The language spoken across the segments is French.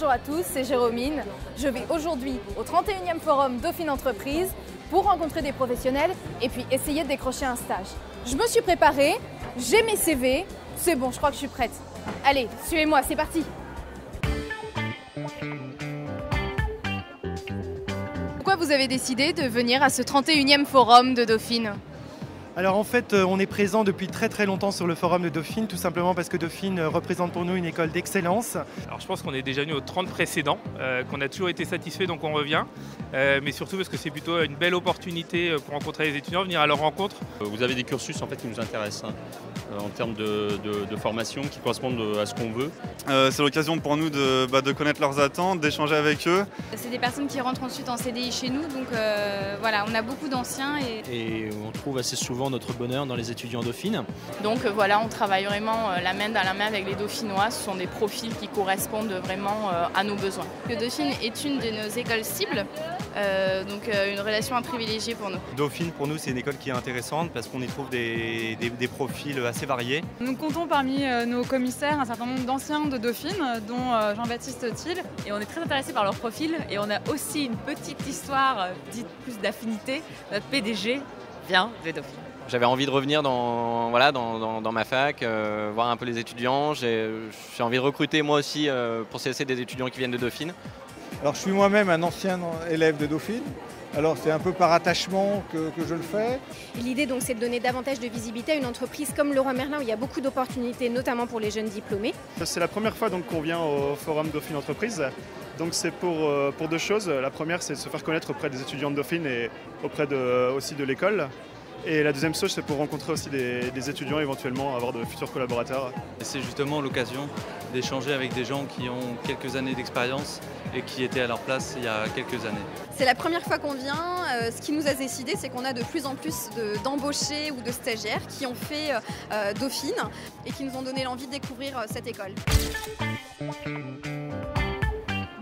Bonjour à tous, c'est Jérômine. Je vais aujourd'hui au 31e Forum Dauphine Entreprise pour rencontrer des professionnels et puis essayer de décrocher un stage. Je me suis préparée, j'ai mes CV, c'est bon, je crois que je suis prête. Allez, suivez-moi, c'est parti. Pourquoi vous avez décidé de venir à ce 31e Forum de Dauphine ? Alors en fait, on est présent depuis très longtemps sur le forum de Dauphine, tout simplement parce que Dauphine représente pour nous une école d'excellence. Alors je pense qu'on est déjà venu aux 30 précédents, qu'on a toujours été satisfait, donc on revient. Mais surtout parce que c'est plutôt une belle opportunité pour rencontrer les étudiants, venir à leur rencontre. Vous avez des cursus en fait, qui nous intéressent en termes de formation qui correspondent à ce qu'on veut. C'est l'occasion pour nous de connaître leurs attentes, d'échanger avec eux. C'est des personnes qui rentrent ensuite en CDI chez nous, donc voilà, on a beaucoup d'anciens. Et on trouve assez souvent notre bonheur dans les étudiants Dauphine. Donc voilà, on travaille vraiment la main dans la main avec les Dauphinois. Ce sont des profils qui correspondent vraiment à nos besoins. Dauphine est une de nos écoles cibles, donc une relation à privilégier pour nous. Dauphine, pour nous, c'est une école qui est intéressante parce qu'on y trouve des profils assez variés. Nous comptons parmi nos commissaires un certain nombre d'anciens de Dauphine, dont Jean-Baptiste Thiel. Et on est très intéressés par leurs profils et on a aussi une petite histoire, dite plus d'affinité. Notre PDG vient de Dauphine. J'avais envie de revenir dans ma fac, voir un peu les étudiants. J'ai envie de recruter moi aussi pour CSC des étudiants qui viennent de Dauphine. Alors je suis moi-même un ancien élève de Dauphine. Alors c'est un peu par attachement que je le fais. L'idée donc c'est de donner davantage de visibilité à une entreprise comme Leroy Merlin où il y a beaucoup d'opportunités, notamment pour les jeunes diplômés. C'est la première fois donc qu'on vient au Forum Dauphine Entreprise. Donc c'est pour deux choses. La première c'est de se faire connaître auprès des étudiants de Dauphine et auprès aussi de l'école. Et la deuxième chose, c'est pour rencontrer aussi des étudiants, éventuellement avoir de futurs collaborateurs. C'est justement l'occasion d'échanger avec des gens qui ont quelques années d'expérience et qui étaient à leur place il y a quelques années. C'est la première fois qu'on vient. Ce qui nous a décidé, c'est qu'on a de plus en plus d'embauchés ou de stagiaires qui ont fait Dauphine et qui nous ont donné l'envie de découvrir cette école.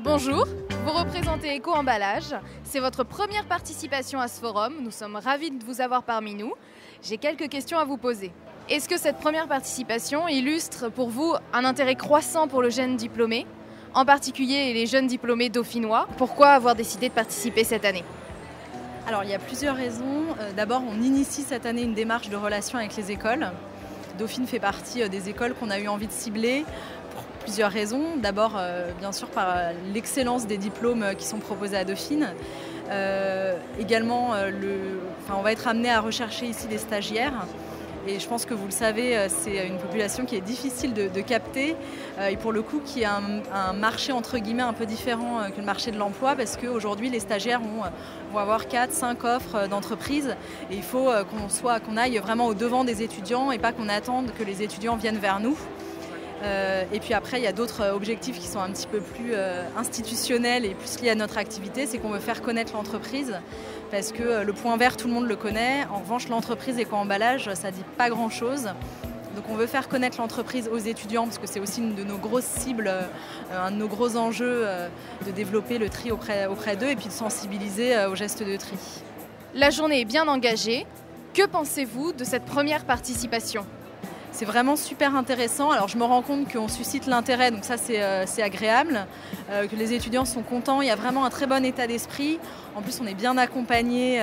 Bonjour, vous représentez Eco Emballage. C'est votre première participation à ce forum. Nous sommes ravis de vous avoir parmi nous. J'ai quelques questions à vous poser. Est-ce que cette première participation illustre pour vous un intérêt croissant pour le jeune diplômé, en particulier les jeunes diplômés dauphinois? Pourquoi avoir décidé de participer cette année? Alors il y a plusieurs raisons. D'abord, on initie cette année une démarche de relation avec les écoles. Dauphine fait partie des écoles qu'on a eu envie de cibler. Plusieurs raisons. D'abord, bien sûr, par l'excellence des diplômes qui sont proposés à Dauphine. Également, on va être amené à rechercher ici des stagiaires. Et je pense que vous le savez, c'est une population qui est difficile de capter. Et pour le coup, qui a un marché entre guillemets un peu différent que le marché de l'emploi, parce qu'aujourd'hui, les stagiaires vont avoir 4-5 offres d'entreprise. Et il faut qu'on aille vraiment au devant des étudiants et pas qu'on attende que les étudiants viennent vers nous. Et puis après, il y a d'autres objectifs qui sont un petit peu plus institutionnels et plus liés à notre activité, c'est qu'on veut faire connaître l'entreprise parce que le point vert, tout le monde le connaît. En revanche, l'entreprise Eco-Emballage, ça ne dit pas grand-chose. Donc on veut faire connaître l'entreprise aux étudiants parce que c'est aussi une de nos grosses cibles, un de nos gros enjeux de développer le tri auprès d'eux et puis de sensibiliser aux gestes de tri. La journée est bien engagée. Que pensez-vous de cette première participation ? C'est vraiment super intéressant. Alors je me rends compte qu'on suscite l'intérêt, donc ça c'est agréable, que les étudiants sont contents, il y a vraiment un très bon état d'esprit. En plus on est bien accompagnés,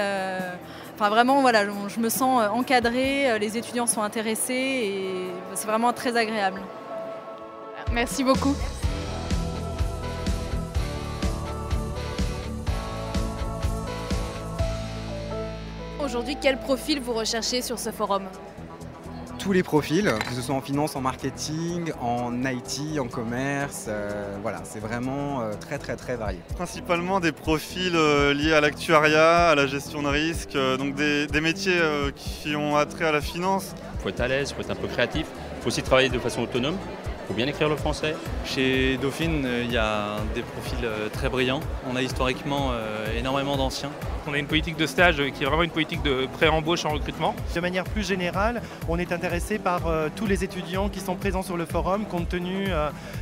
enfin vraiment voilà, je me sens encadrée, les étudiants sont intéressés et c'est vraiment très agréable. Merci beaucoup. Aujourd'hui, quel profil vous recherchez sur ce forum ? Tous les profils, que ce soit en finance, en marketing, en IT, en commerce, voilà, c'est vraiment très varié. Principalement des profils liés à l'actuariat, à la gestion de risque, donc des métiers qui ont attrait à la finance. Il faut être à l'aise, il faut être un peu créatif, il faut aussi travailler de façon autonome. Il faut bien écrire le français. Chez Dauphine, il y a des profils très brillants. On a historiquement énormément d'anciens. On a une politique de stage qui est vraiment une politique de pré-embauche en recrutement. De manière plus générale, on est intéressé par tous les étudiants qui sont présents sur le forum compte tenu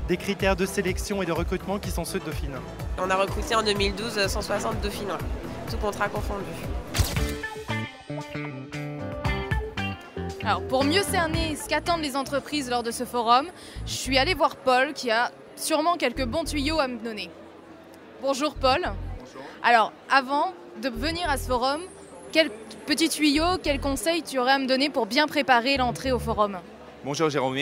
des critères de sélection et de recrutement qui sont ceux de Dauphine. On a recruté en 2012 160 Dauphinois, tout contrat confondu. Alors pour mieux cerner ce qu'attendent les entreprises lors de ce forum, je suis allée voir Paul qui a sûrement quelques bons tuyaux à me donner. Bonjour Paul. Bonjour. Alors, avant de venir à ce forum, quel petit tuyau, quel conseil tu aurais à me donner pour bien préparer l'entrée au forum? Bonjour Jérôme.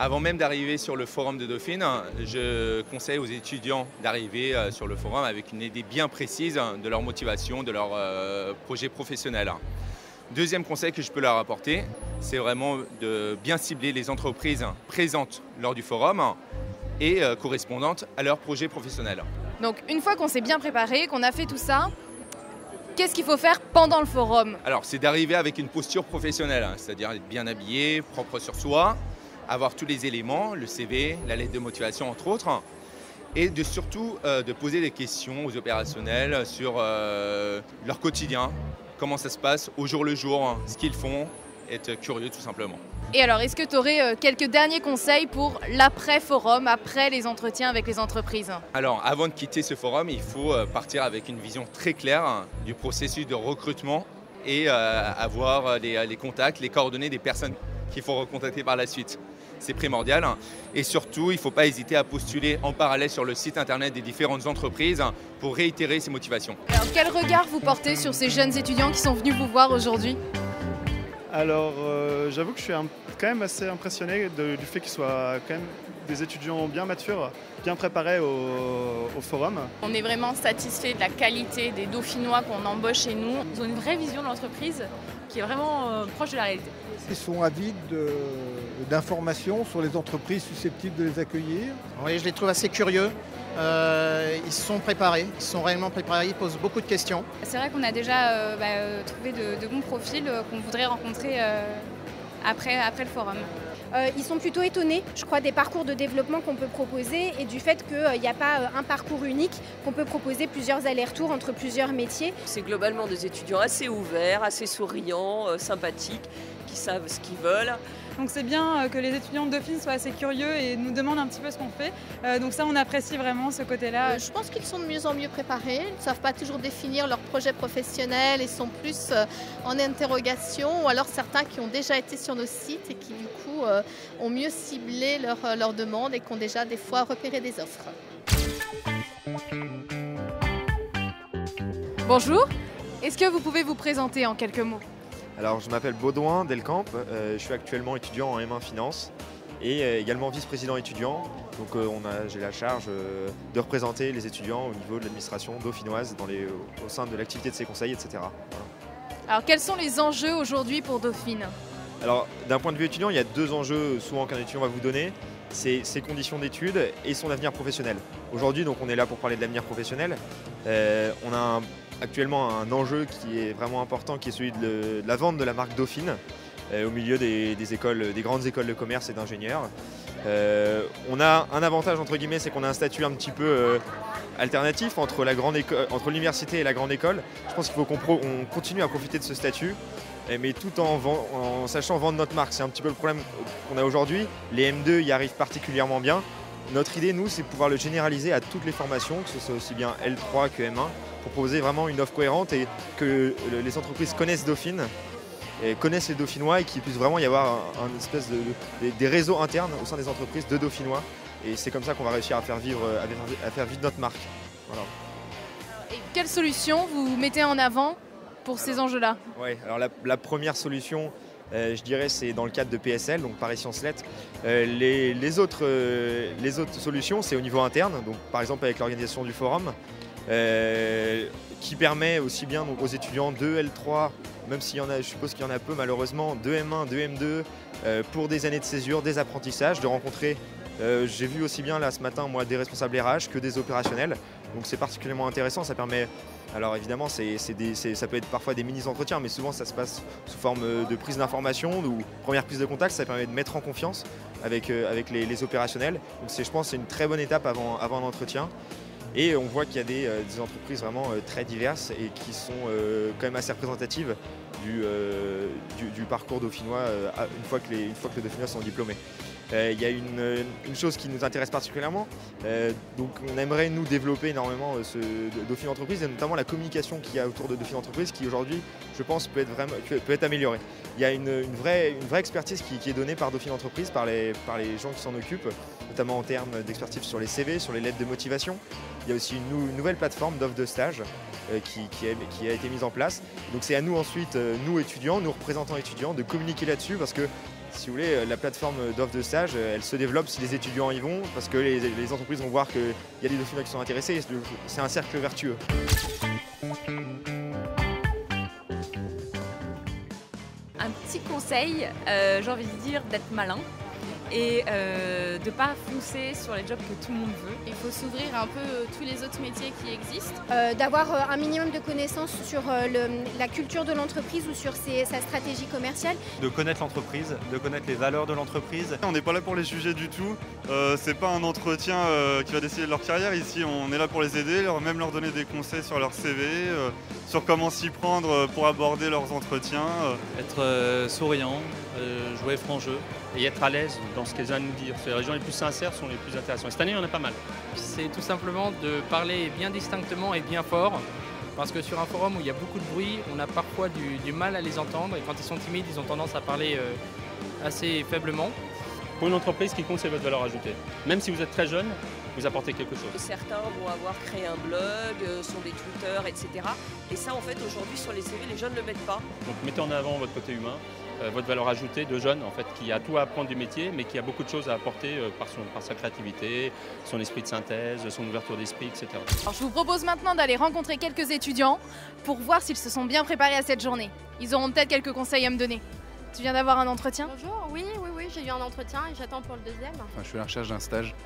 Avant même d'arriver sur le forum de Dauphine, je conseille aux étudiants d'arriver sur le forum avec une idée bien précise de leur motivation, de leur projet professionnel. Deuxième conseil que je peux leur apporter, c'est vraiment de bien cibler les entreprises présentes lors du forum et correspondantes à leur projet professionnel. Donc une fois qu'on s'est bien préparé, qu'on a fait tout ça, qu'est-ce qu'il faut faire pendant le forum? Alors c'est d'arriver avec une posture professionnelle, c'est-à-dire être bien habillé, propre sur soi, avoir tous les éléments, le CV, la lettre de motivation entre autres, et surtout de poser des questions aux opérationnels sur leur quotidien, comment ça se passe au jour le jour, ce qu'ils font, être curieux tout simplement. Et alors, est-ce que tu aurais quelques derniers conseils pour l'après-forum, après les entretiens avec les entreprises? Alors, avant de quitter ce forum, il faut partir avec une vision très claire du processus de recrutement et avoir les contacts, les coordonnées des personnes qu'il faut recontacter par la suite. C'est primordial. Et surtout, il ne faut pas hésiter à postuler en parallèle sur le site internet des différentes entreprises pour réitérer ses motivations. Alors, quel regard vous portez sur ces jeunes étudiants qui sont venus vous voir aujourd'hui? Alors, j'avoue que je suis quand même assez impressionné du fait qu'ils soient quand même des étudiants bien matures, bien préparés au forum. On est vraiment satisfait de la qualité des Dauphinois qu'on embauche chez nous. Ils ont une vraie vision de l'entreprise qui est vraiment proche de la réalité. Ils sont avides d'informations sur les entreprises susceptibles de les accueillir. Oui, je les trouve assez curieux. Ils sont préparés, ils sont réellement préparés, ils posent beaucoup de questions. C'est vrai qu'on a déjà trouvé de bons profils qu'on voudrait rencontrer après le forum. Ils sont plutôt étonnés, je crois, des parcours de développement qu'on peut proposer et du fait qu'il n'y a pas un parcours unique, qu'on peut proposer plusieurs allers-retours entre plusieurs métiers. C'est globalement des étudiants assez ouverts, assez souriants, sympathiques, qui savent ce qu'ils veulent. Donc c'est bien que les étudiants de Dauphine soient assez curieux et nous demandent un petit peu ce qu'on fait. Donc ça, on apprécie vraiment ce côté-là. Je pense qu'ils sont de mieux en mieux préparés. Ils ne savent pas toujours définir leur projet professionnel et sont plus en interrogation. Ou alors certains qui ont déjà été sur nos sites et qui du coup ont mieux ciblé leurs demandes et qui ont déjà des fois repéré des offres. Bonjour, est-ce que vous pouvez vous présenter en quelques mots? Alors, je m'appelle Baudouin Delcamp, je suis actuellement étudiant en M1 Finance et également vice-président étudiant. Donc j'ai la charge de représenter les étudiants au niveau de l'administration dauphinoise au sein de l'activité de ces conseils, etc. Voilà. Alors, quels sont les enjeux aujourd'hui pour Dauphine? Alors, d'un point de vue étudiant, il y a deux enjeux souvent qu'un étudiant va vous donner. C'est ses conditions d'études et son avenir professionnel. Aujourd'hui, donc, on est là pour parler de l'avenir professionnel. On a actuellement un enjeu qui est vraiment important, qui est celui de la vente de la marque Dauphine au milieu des grandes écoles de commerce et d'ingénieurs. On a un avantage entre guillemets, c'est qu'on a un statut un petit peu alternatif entre l'université et la grande école. Je pense qu'il faut qu'on continue à profiter de ce statut, mais tout en sachant vendre notre marque. C'est un petit peu le problème qu'on a aujourd'hui. Les M2 y arrivent particulièrement bien. Notre idée, nous, c'est de pouvoir le généraliser à toutes les formations, que ce soit aussi bien L3 que M1, pour proposer vraiment une offre cohérente et que les entreprises connaissent Dauphine, et connaissent les Dauphinois et qu'il puisse vraiment y avoir un espèce des réseaux internes au sein des entreprises de Dauphinois. Et c'est comme ça qu'on va réussir à faire vivre notre marque. Voilà. Et quelle solution vous mettez en avant pour ces enjeux-là? Oui, alors la première solution, je dirais, c'est dans le cadre de PSL, donc Paris Sciences Lettres. Les autres solutions, c'est au niveau interne, donc par exemple avec l'organisation du forum, qui permet aussi bien donc, aux étudiants de L3, même s'il y en a, je suppose qu'il y en a peu malheureusement, de M1, de M2, pour des années de césure, des apprentissages, de rencontrer, j'ai vu aussi bien là ce matin, moi, des responsables RH que des opérationnels, donc c'est particulièrement intéressant, ça permet. Alors évidemment, ça peut être parfois des mini-entretiens, mais souvent ça se passe sous forme de prise d'information ou première prise de contact. Ça permet de mettre en confiance avec les opérationnels. Donc je pense que c'est une très bonne étape avant un entretien. Et on voit qu'il y a des entreprises vraiment très diverses et qui sont quand même assez représentatives du parcours dauphinois une fois que les Dauphinois sont diplômés. Il y a une chose qui nous intéresse particulièrement, donc on aimerait nous développer énormément ce Dauphine Entreprise, et notamment la communication qu'il y a autour de Dauphine Entreprise qui aujourd'hui, je pense, peut être améliorée. Il y a une vraie expertise qui est donnée par Dauphine Entreprise, par les gens qui s'en occupent, notamment en termes d'expertise sur les CV, sur les lettres de motivation. Il y a aussi une nouvelle plateforme d'offres de stage qui a été mise en place. Donc c'est à nous ensuite, nous étudiants, nous représentants étudiants, de communiquer là-dessus, parce que si vous voulez, la plateforme d'offres de stage, elle se développe si les étudiants y vont, parce que les entreprises vont voir qu'il y a des dauphinois qui sont intéressés, et c'est un cercle vertueux. Un petit conseil, j'ai envie de dire d'être malin et de ne pas foncer sur les jobs que tout le monde veut. Il faut s'ouvrir un peu tous les autres métiers qui existent. D'avoir un minimum de connaissances sur la culture de l'entreprise ou sur sa stratégie commerciale. De connaître l'entreprise, de connaître les valeurs de l'entreprise. On n'est pas là pour les juger du tout, c'est pas un entretien qui va décider de leur carrière. Ici on est là pour les aider, même leur donner des conseils sur leur CV, sur comment s'y prendre pour aborder leurs entretiens. Être souriant, jouer franc jeu. Et être à l'aise dans ce qu'elles ont à nous dire. Les gens les plus sincères sont les plus intéressants. Et cette année, il y en a pas mal. C'est tout simplement de parler bien distinctement et bien fort. Parce que sur un forum où il y a beaucoup de bruit, on a parfois du mal à les entendre. Et quand ils sont timides, ils ont tendance à parler assez faiblement. Pour une entreprise, ce qui compte, c'est votre valeur ajoutée. Même si vous êtes très jeune, vous apportez quelque chose. Certains vont avoir créé un blog, sur des Twitter, etc. Et ça, en fait, aujourd'hui, sur les CV, les jeunes ne le mettent pas. Donc mettez en avant votre côté humain, votre valeur ajoutée de jeune, en fait, qui a tout à apprendre du métier, mais qui a beaucoup de choses à apporter par sa créativité, son esprit de synthèse, son ouverture d'esprit, etc. Alors, je vous propose maintenant d'aller rencontrer quelques étudiants pour voir s'ils se sont bien préparés à cette journée. Ils auront peut-être quelques conseils à me donner. Tu viens d'avoir un entretien? Bonjour, oui, j'ai eu un entretien et j'attends pour le deuxième. Enfin, je suis à la recherche d'un stage.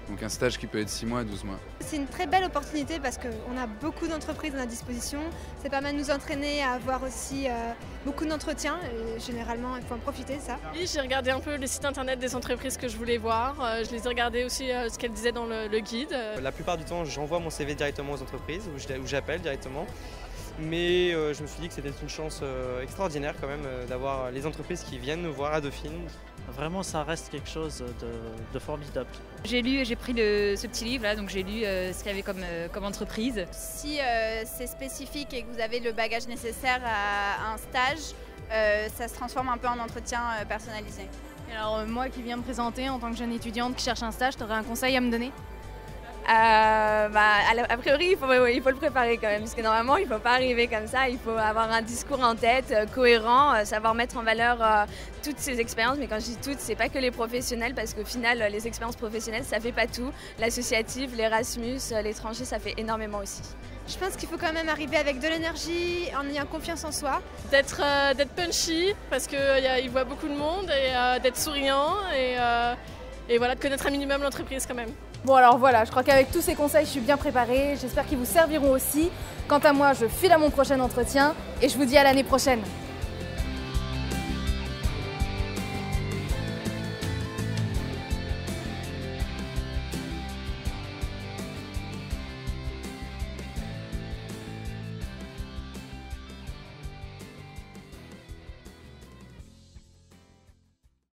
Donc un stage qui peut être 6 mois à 12 mois. C'est une très belle opportunité parce qu'on a beaucoup d'entreprises à notre disposition. Ça permet de nous entraîner à avoir aussi beaucoup d'entretiens. Généralement, il faut en profiter de ça. Oui, j'ai regardé un peu les sites internet des entreprises que je voulais voir. Je les ai regardés aussi ce qu'elles disaient dans le guide. La plupart du temps, j'envoie mon CV directement aux entreprises où j'appelle directement. Mais je me suis dit que c'était une chance extraordinaire quand même d'avoir les entreprises qui viennent nous voir à Dauphine. Vraiment, ça reste quelque chose de formidable. J'ai lu, j'ai pris ce petit livre là, donc j'ai lu ce qu'il y avait comme entreprise. Si c'est spécifique et que vous avez le bagage nécessaire à un stage, ça se transforme un peu en entretien personnalisé. Alors moi qui viens me présenter en tant que jeune étudiante qui cherche un stage, tu aurais un conseil à me donner? A priori, il faut le préparer quand même, parce que normalement, il ne faut pas arriver comme ça. Il faut avoir un discours en tête, cohérent, savoir mettre en valeur toutes ces expériences. Mais quand je dis toutes, c'est pas que les professionnels, parce qu'au final, les expériences professionnelles, ça fait pas tout. L'associative, l'Erasmus, l'étranger, ça fait énormément aussi. Je pense qu'il faut quand même arriver avec de l'énergie, en ayant confiance en soi. D'être punchy, parce qu'il voit beaucoup de monde, et d'être souriant, et voilà, de connaître un minimum l'entreprise quand même. Bon alors voilà, je crois qu'avec tous ces conseils, je suis bien préparée. J'espère qu'ils vous serviront aussi. Quant à moi, je file à mon prochain entretien et je vous dis à l'année prochaine.